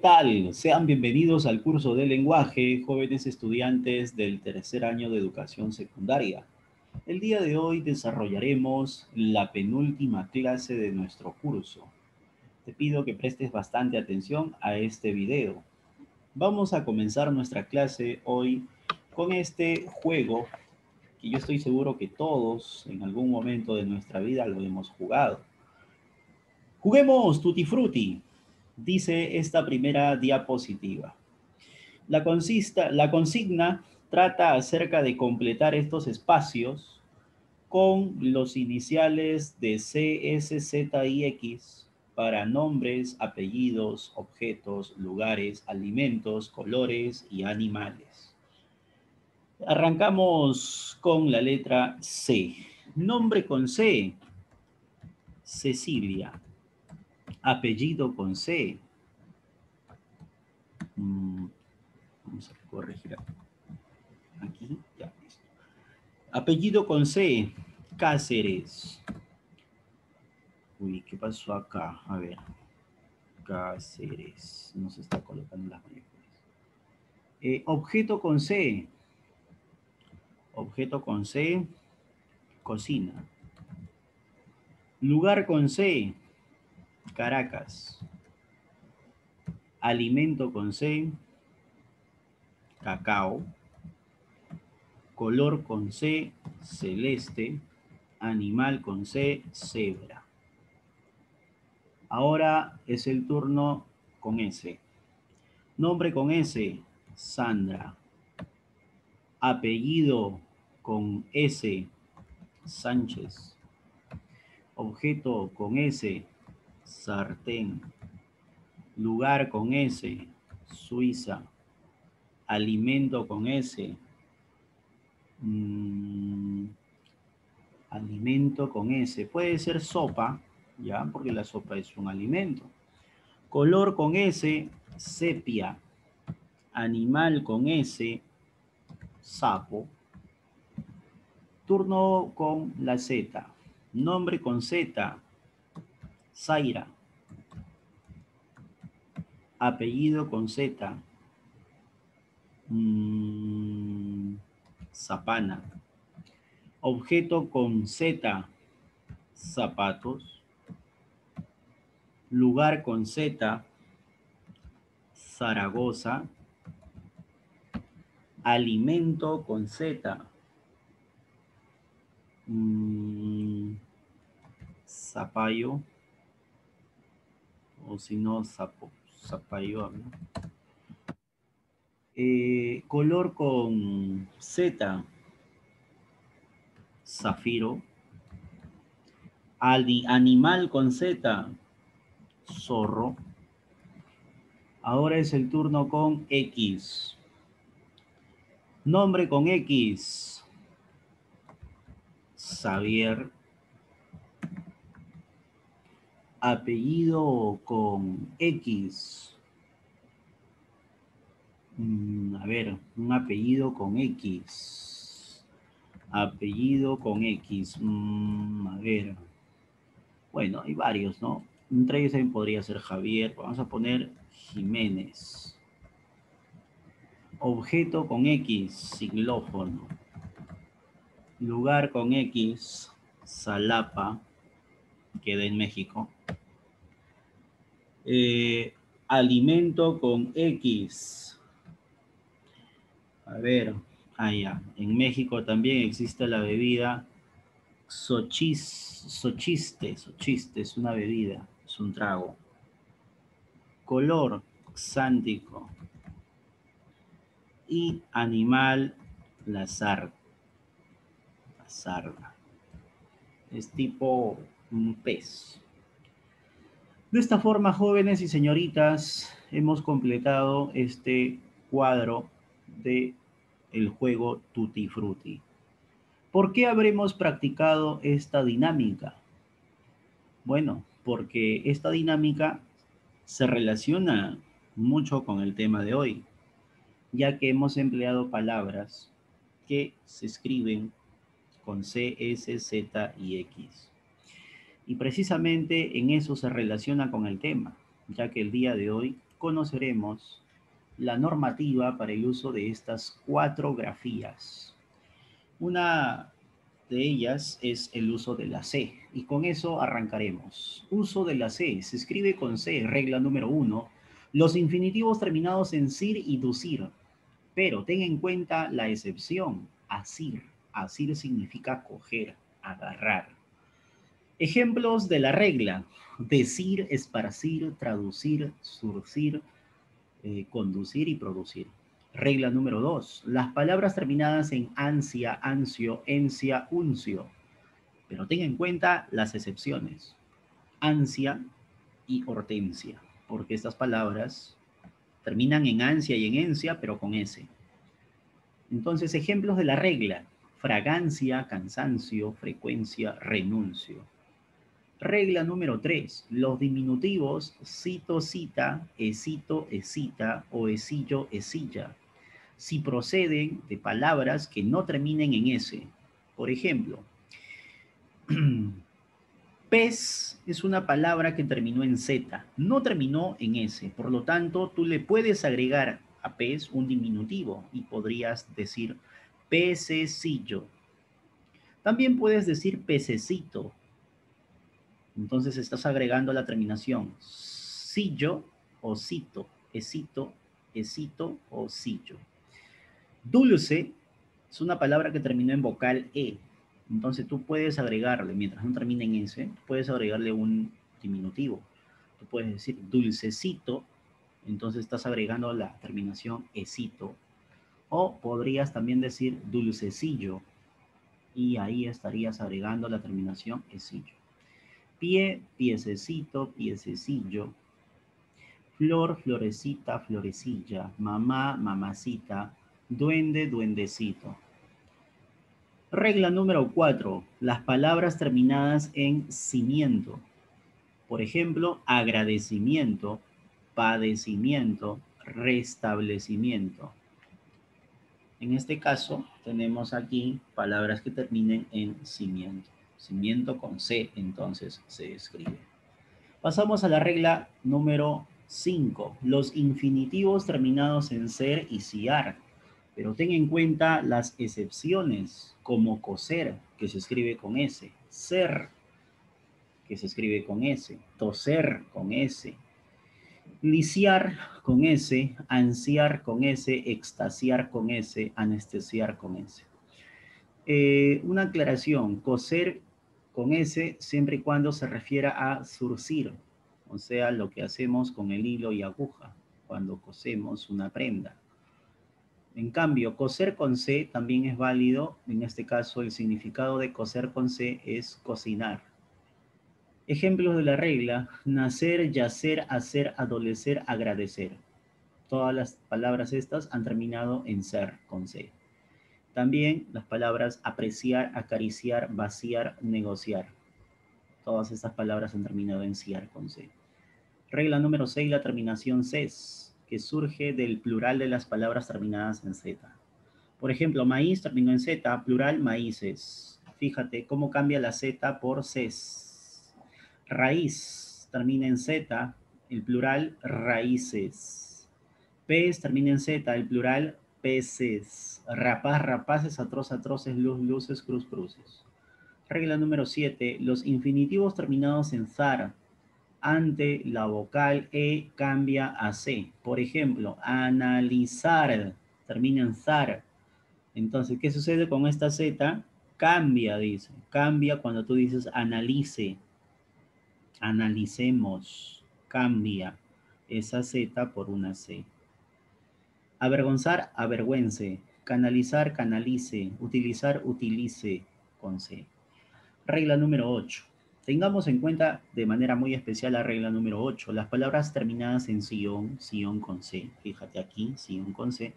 tal? Sean bienvenidos al curso de lenguaje, jóvenes estudiantes del tercer año de educación secundaria. El día de hoy desarrollaremos la penúltima clase de nuestro curso. Te pido que prestes bastante atención a este video. Vamos a comenzar nuestra clase hoy con este juego que yo estoy seguro que todos en algún momento de nuestra vida lo hemos jugado. Juguemos Tutti Frutti, dice esta primera diapositiva. La consigna trata acerca de completar estos espacios con los iniciales de C, S, Z y X para nombres, apellidos, objetos, lugares, alimentos, colores y animales. Arrancamos con la letra C. Nombre con C, Cecilia. Apellido con C. Vamos a corregir aquí. Ya, listo. Apellido con C, Cáceres. Uy, ¿qué pasó acá? A ver. Cáceres. No se está colocando las mayúsculas. Objeto con C. Objeto con C, cocina. Lugar con C, Caracas. Alimento con C, cacao. Color con C, celeste. Animal con C, cebra. Ahora es el turno con S. Nombre con S, Sandra. Apellido con S, Sánchez. Objeto con S, sartén. Lugar con S, Suiza. Alimento con S, alimento con S. Puede ser sopa, ya, porque la sopa es un alimento. Color con S, sepia. Animal con S, sapo. Turno con la Z. Nombre con Z, Zaira. Apellido con Z, Zapana. Objeto con Z, zapatos. Lugar con Z, Zaragoza. Alimento con Z, zapallo. O si no, zapallo, ¿no? Color con Z, zafiro. Animal con Z, zorro. Ahora es el turno con X. Nombre con X, Xavier. Apellido con X. A ver, un apellido con X. Apellido con X. A ver. Bueno, hay varios, ¿no? Entre ellos también podría ser Javier. Vamos a poner Jiménez. Objeto con X, xilófono. Lugar con X, Xalapa, queda en México. Alimento con X. A ver, ya. En México también existe la bebida Xochiste es una bebida, es un trago. Color, xántico. Y animal, la sarda. La sarda. Es tipo un pez. De esta forma, jóvenes y señoritas, hemos completado este cuadro de el juego Tutti Frutti. ¿Por qué habremos practicado esta dinámica? Bueno, porque esta dinámica se relaciona mucho con el tema de hoy, ya que hemos empleado palabras que se escriben con C, S, Z y X. Y precisamente en eso se relaciona con el tema, ya que el día de hoy conoceremos la normativa para el uso de estas 4 grafías. Una de ellas es el uso de la C, y con eso arrancaremos. Uso de la C, se escribe con C, regla número 1, los infinitivos terminados en sir y ducir, pero ten en cuenta la excepción, asir. Asir significa coger, agarrar. Ejemplos de la regla: decir, esparcir, traducir, surcir, conducir y producir. Regla número 2. Las palabras terminadas en ansia, ansio, encia, uncio. Pero ten en cuenta las excepciones. Ansia y hortensia. Porque estas palabras terminan en ansia y en encia, pero con S. Entonces, ejemplos de la regla: fragancia, cansancio, frecuencia, renuncio. Regla número 3. Los diminutivos cito, cita, esito, esita o esillo, esilla, si proceden de palabras que no terminen en S. Por ejemplo, pez es una palabra que terminó en Z, no terminó en S. Por lo tanto, tú le puedes agregar a pez un diminutivo y podrías decir pececillo. También puedes decir pececito. Entonces estás agregando la terminación sillo o cito, esito, esito o sillo. Dulce es una palabra que terminó en vocal E. Entonces tú puedes agregarle, mientras no termine en S, puedes agregarle un diminutivo. Tú puedes decir dulcecito, entonces estás agregando la terminación esito. O podrías también decir dulcecillo, y ahí estarías agregando la terminación esillo. Pie, piececito, piececillo. Flor, florecita, florecilla. Mamá, mamacita. Duende, duendecito. Regla número 4. Las palabras terminadas en cimiento. Por ejemplo, agradecimiento, padecimiento, restablecimiento. En este caso, tenemos aquí palabras que terminen en cimiento. Cimiento con C, entonces se escribe. Pasamos a la regla número 5. Los infinitivos terminados en ser y ciar. Pero ten en cuenta las excepciones, como coser, que se escribe con S, ser, que se escribe con S, toser con S, lisiar con S, ansiar con S, extasiar con S, anestesiar con S. Una aclaración: coser con S siempre y cuando se refiera a surcir, o sea, lo que hacemos con el hilo y aguja cuando cosemos una prenda. En cambio, coser con C también es válido. En este caso, el significado de coser con C es cocinar. Ejemplos de la regla: nacer, yacer, hacer, adolecer, agradecer. Todas las palabras estas han terminado en ser con C. También las palabras apreciar, acariciar, vaciar, negociar. Todas estas palabras han terminado en ciar con C. Regla número 6, la terminación CES, que surge del plural de las palabras terminadas en Z. Por ejemplo, maíz terminó en Z, plural maíces. Fíjate cómo cambia la Z por CES. Raíz termina en Z, el plural raíces. Pez termina en Z, el plural peces. Rapaz, rapaces, atroz, atroces, luz, luces, cruz, cruces. Regla número 7. Los infinitivos terminados en zar, ante la vocal E cambia a C. Por ejemplo, analizar termina en zar. Entonces, ¿qué sucede con esta Z? Cambia, dice. Cambia cuando tú dices analice, analicemos. Cambia esa Z por una C. Avergonzar, avergüence. Canalizar, canalice. Utilizar, utilice con C. Regla número 8. Tengamos en cuenta de manera muy especial la regla número 8. Las palabras terminadas en sion, sion con C. Fíjate aquí, sion con C.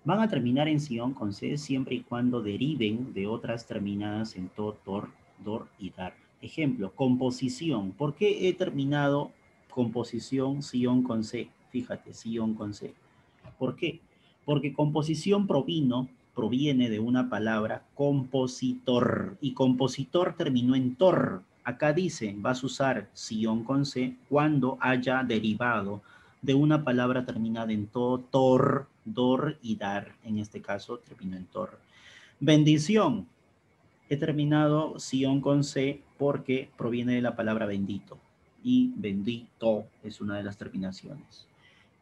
Van a terminar en sion con C siempre y cuando deriven de otras terminadas en to, tor, dor y dar. Ejemplo, composición. ¿Por qué he terminado composición sion con C? Fíjate, sion con C. ¿Por qué? Porque composición proviene de una palabra compositor, y compositor terminó en tor. Acá dice, vas a usar sion con C cuando haya derivado de una palabra terminada en to, tor, dor y dar. En este caso terminó en tor. Bendición. He terminado sion con C porque proviene de la palabra bendito. Y bendito es una de las terminaciones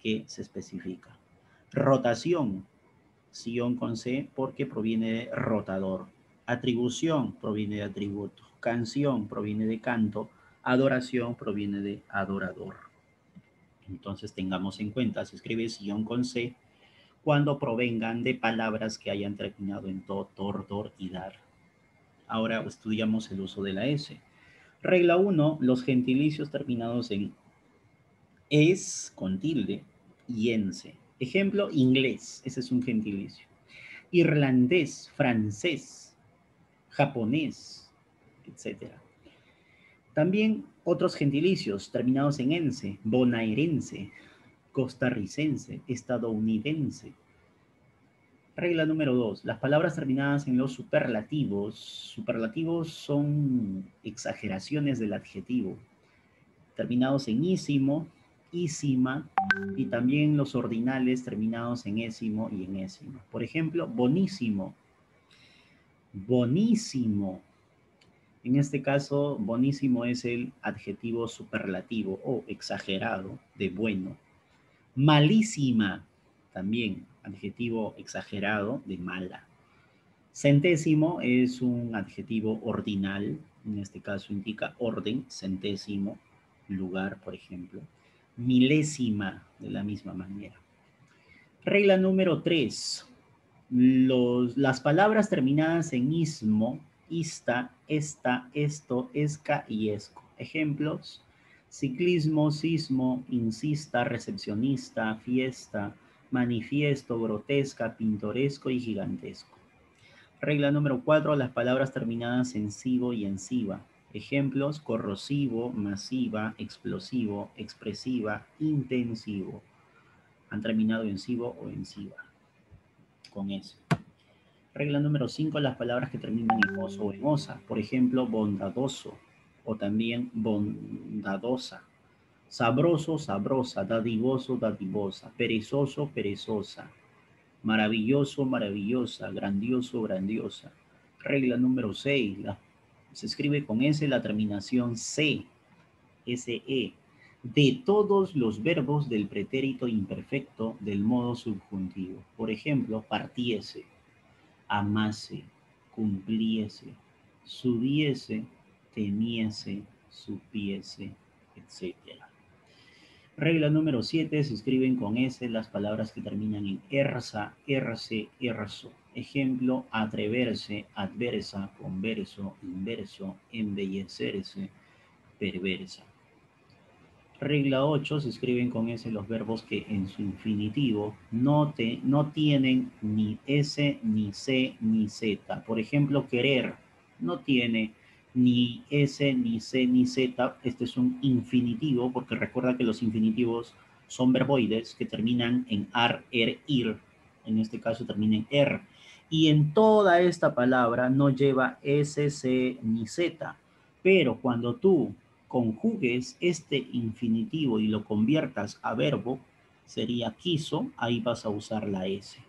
que se especifica. Rotación. Sion con C porque proviene de rotador. Atribución proviene de atributo. Canción proviene de canto. Adoración proviene de adorador. Entonces tengamos en cuenta, se escribe sion con C cuando provengan de palabras que hayan terminado en to, tor, dor y dar. Ahora estudiamos el uso de la S. Regla 1, los gentilicios terminados en es con tilde y ense. Ejemplo, inglés, ese es un gentilicio. Irlandés, francés, japonés, etcétera. También otros gentilicios terminados en ense, bonaerense, costarricense, estadounidense. Regla número 2. Las palabras terminadas en los superlativos. Superlativos son exageraciones del adjetivo. Terminados en ísimo, ísima y también los ordinales terminados en ésimo y en ésimo. Por ejemplo, bonísimo. Bonísimo. En este caso, bonísimo es el adjetivo superlativo o exagerado de bueno. Malísima, también adjetivo exagerado de mala. Centésimo es un adjetivo ordinal, en este caso indica orden, centésimo, lugar, por ejemplo. Milésima, de la misma manera. Regla número 3. Las palabras terminadas en ismo, ista, esta, esto, esca y esco. Ejemplos: ciclismo, sismo, insista, recepcionista, fiesta, manifiesto, grotesca, pintoresco y gigantesco. Regla número 4. Las palabras terminadas en sivo y en siva. Ejemplos: corrosivo, masiva, explosivo, expresiva, intensivo. Han terminado en sivo o en siva. Con eso. Regla número 5. Las palabras que terminan en oso o en osa. Por ejemplo, bondadoso o también bondadosa. Sabroso, sabrosa. Dadivoso, dadivosa. Perezoso, perezosa. Maravilloso, maravillosa. Grandioso, grandiosa. Regla número 6. Se escribe con S la terminación C, SE, de todos los verbos del pretérito imperfecto del modo subjuntivo. Por ejemplo, partiese, amase, cumpliese, subiese, temiese, supiese, etc. Regla número 7. Se escriben con S las palabras que terminan en ersa, erse, erso. Ejemplo: atreverse, adversa, converso, inverso, embellecerse, perversa. Regla 8. Se escriben con S los verbos que en su infinitivo no tienen ni S, ni C, ni Z. Por ejemplo, querer no tiene ni S, ni C, ni Z. Este es un infinitivo porque recuerda que los infinitivos son verboides que terminan en ar, er, ir. En este caso termina en er. Y en toda esta palabra no lleva S, C, ni Z. Pero cuando tú conjugues este infinitivo y lo conviertas a verbo, sería quiso, ahí vas a usar la S.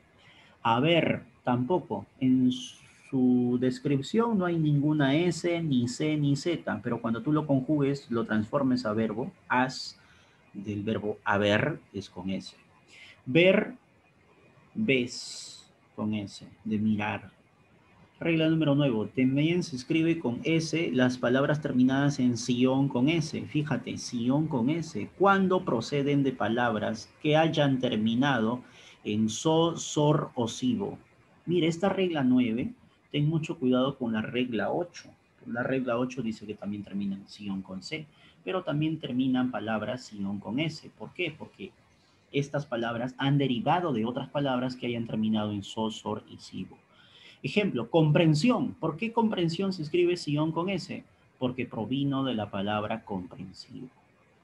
Haber, tampoco. En su descripción no hay ninguna S, ni C, ni Z, pero cuando tú lo conjugues, lo transformes a verbo, has, del verbo haber, es con S. Ver, ves, con S, de mirar. Regla número 9. También se escribe con S las palabras terminadas en sion con S. Fíjate, sion con S. Cuando proceden de palabras que hayan terminado en so, sor o sivo. Mira, esta regla 9, ten mucho cuidado con la regla 8. La regla 8 dice que también termina en sion con C, pero también terminan palabras sion con S. ¿Por qué? Porque estas palabras han derivado de otras palabras que hayan terminado en so, sor y sivo. Ejemplo, comprensión. ¿Por qué comprensión se escribe sion con S? Porque provino de la palabra comprensivo.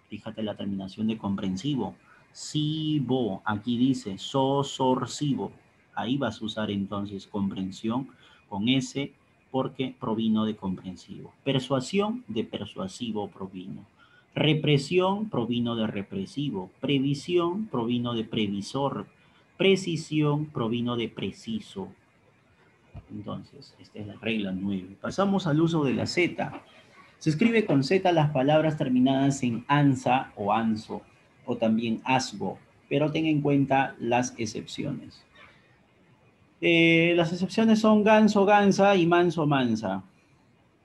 Fíjate la terminación de comprensivo. Sivo, aquí dice sosorsivo. Ahí vas a usar entonces comprensión con S porque provino de comprensivo. Persuasión, de persuasivo provino. Represión provino de represivo. Previsión provino de previsor. Precisión provino de preciso. Entonces, esta es la regla 9. Pasamos al uso de la Z. Se escribe con Z las palabras terminadas en ansa o anso, o también asgo, pero ten en cuenta las excepciones. Las excepciones son ganso, gansa y manso, mansa.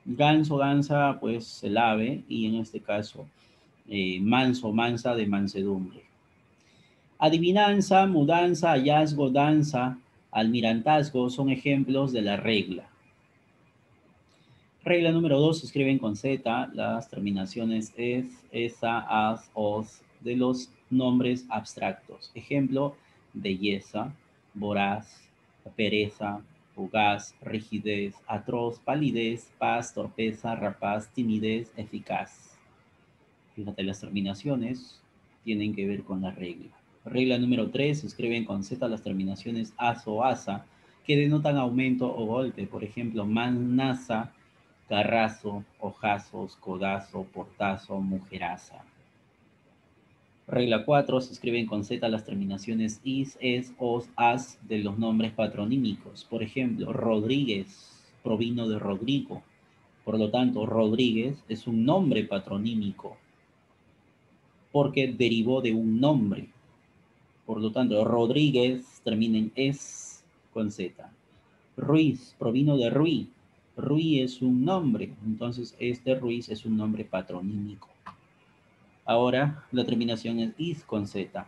Ganso, gansa, pues el ave, y en este caso, manso, mansa de mansedumbre. Adivinanza, mudanza, hallazgo, danza, almirantazgo son ejemplos de la regla. Regla número 2, se escriben con Z las terminaciones es, esa, as, os de los nombres abstractos. Ejemplo, belleza, voraz, pereza, fugaz, rigidez, atroz, palidez, paz, torpeza, rapaz, timidez, eficaz. Fíjate, las terminaciones tienen que ver con la regla. Regla número 3, se escriben con Z las terminaciones as o asa, que denotan aumento o golpe. Por ejemplo, manaza, carrazo, ojazos, codazo, portazo, mujeraza. Regla 4, se escriben con Z las terminaciones is, es, os, as de los nombres patronímicos. Por ejemplo, Rodríguez provino de Rodrigo. Por lo tanto, Rodríguez es un nombre patronímico porque derivó de un nombre. Por lo tanto, Rodríguez termina en es con Z. Ruiz provino de Ruiz. Ruiz es un nombre, entonces este Ruiz es un nombre patronímico. Ahora la terminación es is con Z.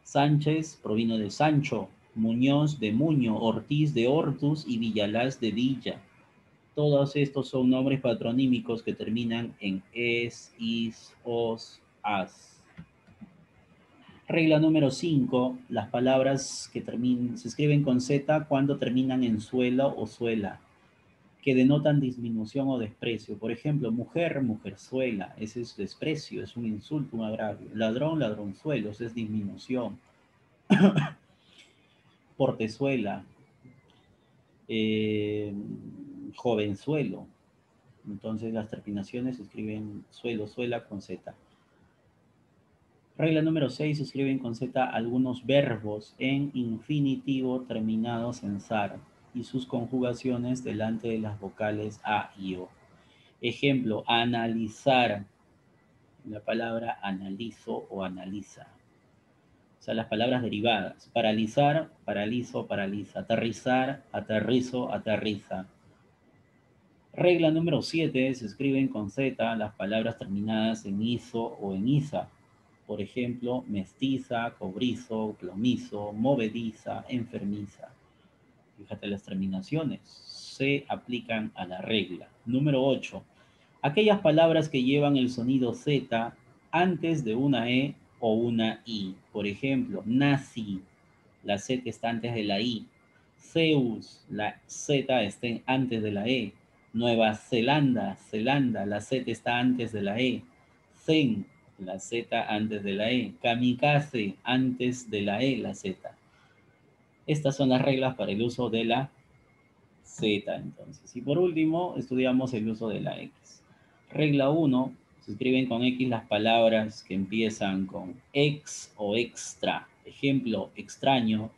Sánchez provino de Sancho, Muñoz de Muño, Ortiz de Hortus y Villalaz de Villa. Todos estos son nombres patronímicos que terminan en es, is, os, as. Regla número 5. Las palabras que se escriben con Z cuando terminan en suelo o suela, que denotan disminución o desprecio. Por ejemplo, mujer, mujerzuela, ese es desprecio, es un insulto, un agravio. Ladrón, ladronzuelo, esa es disminución. Portezuela, eh, jovenzuelo. Entonces las terminaciones se escriben suelo, suela con Z. Regla número 6, se escriben con Z algunos verbos en infinitivo terminados en zar y sus conjugaciones delante de las vocales a y o. Ejemplo, analizar, la palabra analizo o analiza. O sea, las palabras derivadas. Paralizar, paralizo, paraliza. Aterrizar, aterrizo, aterriza. Regla número 7, se escriben con Z las palabras terminadas en iso o en isa. Por ejemplo, mestiza, cobrizo, plomizo, movediza, enfermiza. Fíjate, las terminaciones se aplican a la regla. Número 8. Aquellas palabras que llevan el sonido Z antes de una E o una I. Por ejemplo, nazi, la Z está antes de la I. Zeus, la Z está antes de la E. Nueva Zelanda, Zelanda, la Z está antes de la E. Zen, la Z antes de la E. Kamikaze, antes de la E, la Z. Estas son las reglas para el uso de la Z, entonces. Y por último, estudiamos el uso de la X. Regla 1, se escriben con X las palabras que empiezan con ex o extra. Ejemplo, extraño,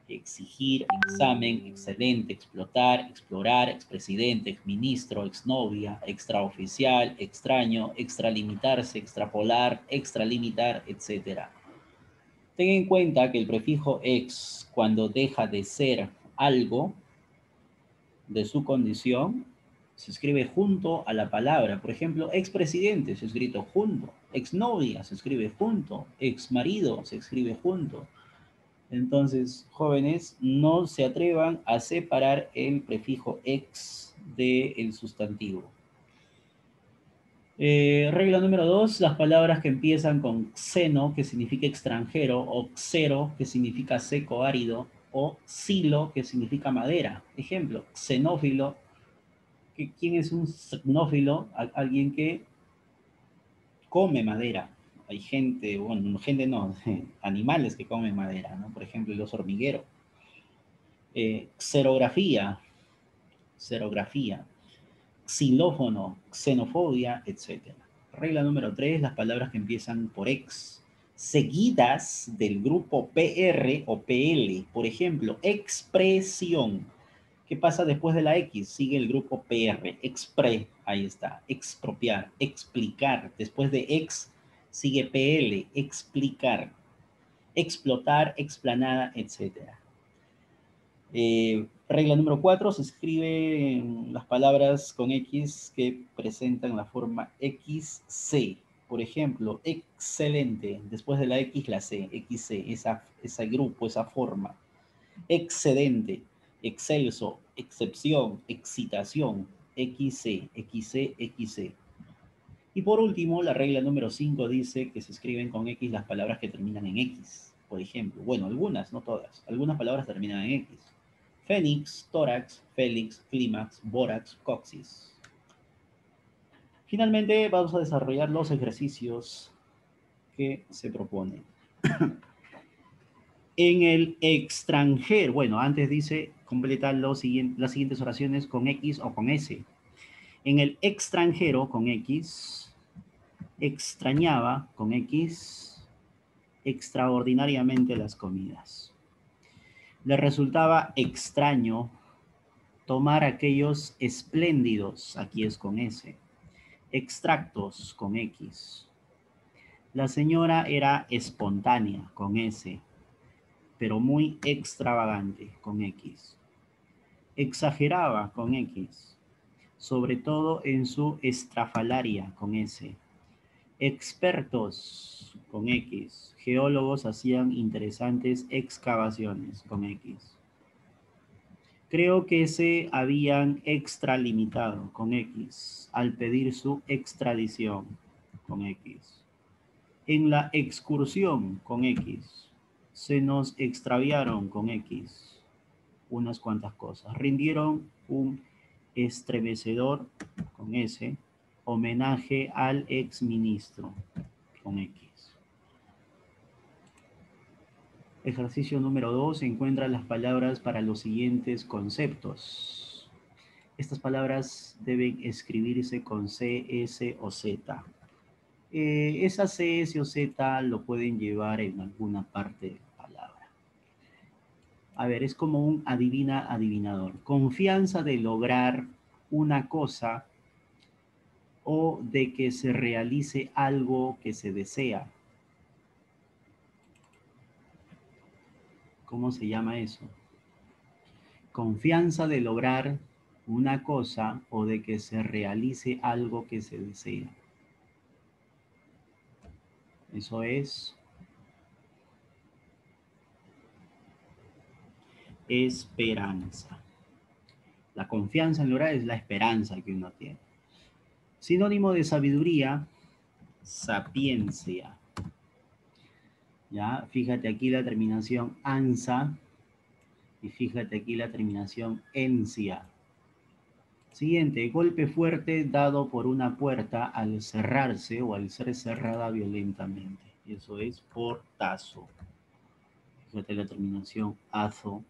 exigir, examen, excelente, explotar, explorar, expresidente, exministro, exnovia, extraoficial, extraño, extralimitarse, extrapolar, extralimitar, etc. Ten en cuenta que el prefijo ex, cuando deja de ser algo de su condición, se escribe junto a la palabra. Por ejemplo, expresidente se escrito junto, exnovia se escribe junto, exmarido se escribe junto. Entonces, jóvenes, no se atrevan a separar el prefijo ex del sustantivo. Regla número 2, las palabras que empiezan con xeno, que significa extranjero, o xero, que significa seco, árido, o xilo, que significa madera. Ejemplo, xenófilo. ¿Quién es un xenófilo? Alguien que come madera. Hay gente, bueno, gente no, animales que comen madera, ¿no? Por ejemplo, los hormigueros. Xerografía, xerografía, xilófono, xenofobia, etc. Regla número 3, las palabras que empiezan por ex, seguidas del grupo PR o PL. Por ejemplo, expresión. ¿Qué pasa después de la X? Sigue el grupo PR, expre, ahí está, expropiar, explicar. Después de ex sigue PL, explicar, explotar, explanada, etcétera. Regla número 4, se escriben las palabras con X que presentan la forma XC. Por ejemplo, excelente, después de la X la C, XC, ese grupo, esa forma. Excedente, excelso, excepción, excitación, XC, XC, XC. Y por último, la regla número 5 dice que se escriben con X las palabras que terminan en X. Por ejemplo, bueno, algunas, no todas. Algunas palabras terminan en X. Fénix, tórax, félix, clímax, bórax, coxis. Finalmente, vamos a desarrollar los ejercicios que se proponen. En el extranjero, bueno, antes dice completar las siguientes oraciones con X o con S. En el extranjero con X, extrañaba con X, extraordinariamente las comidas. Le resultaba extraño tomar aquellos espléndidos, aquí es con S, extractos con X. La señora era espontánea con S, pero muy extravagante con X. Exageraba con X, sobre todo en su estrafalaria con S. Expertos con X, geólogos hacían interesantes excavaciones con X. Creo que se habían extralimitado con X al pedir su extradición con X. En la excursión con X, se nos extraviaron con X unas cuantas cosas. Rindieron un estremecedor con S, homenaje al exministro con X. Ejercicio número 2. Encuentra las palabras para los siguientes conceptos. Estas palabras deben escribirse con C, S o Z. Esa C, S o Z lo pueden llevar en alguna parte de la palabra. A ver, es como un adivina adivinador. Confianza de lograr una cosa o de que se realice algo que se desea. ¿Cómo se llama eso? Confianza de lograr una cosa o de que se realice algo que se desea. Eso es esperanza. La confianza en lograr es la esperanza que uno tiene. Sinónimo de sabiduría, sapiencia. Ya, fíjate aquí la terminación ansa y fíjate aquí la terminación encia. Siguiente, golpe fuerte dado por una puerta al cerrarse o al ser cerrada violentamente. Eso es portazo. Fíjate la terminación azo.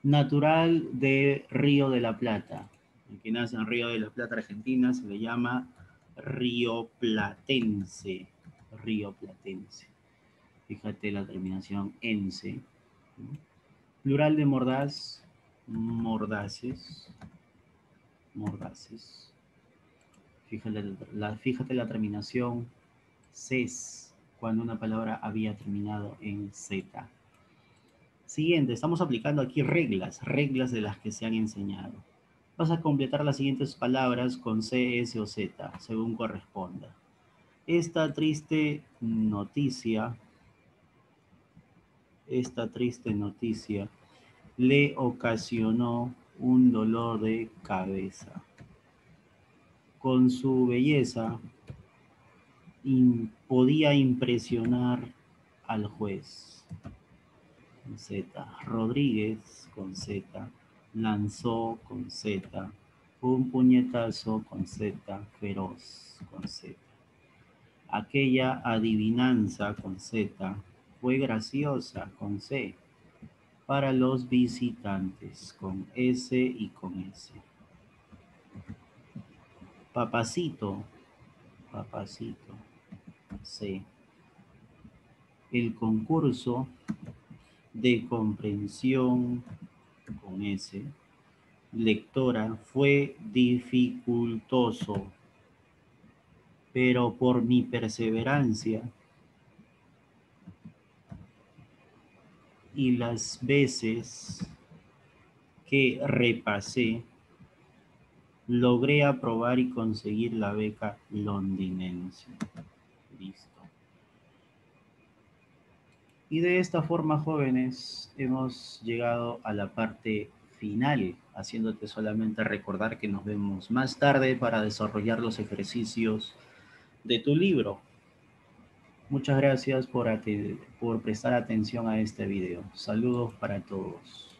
Natural de Río de la Plata. El que nace en Río de la Plata, Argentina, se le llama Río Platense. Río Platense. Fíjate la terminación ense. Plural de mordaz, mordaces. Mordaces. Fíjate la terminación ces, cuando una palabra había terminado en z. Siguiente, estamos aplicando aquí reglas de las que se han enseñado. Vas a completar las siguientes palabras con C, S o Z, según corresponda. Esta triste noticia le ocasionó un dolor de cabeza. Con su belleza podía impresionar al juez. Con Z. Rodríguez con Z. Lanzó con Z. Un puñetazo con Z. Feroz con Z. Aquella adivinanza con Z fue graciosa con C. Para los visitantes con S y con S. Papacito Papacito. C. El concurso de comprensión con S, lectora, fue dificultoso, pero por mi perseverancia y las veces que repasé, logré aprobar y conseguir la beca londinense. Listo. Y de esta forma, jóvenes, hemos llegado a la parte final, haciéndote solamente recordar que nos vemos más tarde para desarrollar los ejercicios de tu libro. Muchas gracias por prestar atención a este video. Saludos para todos.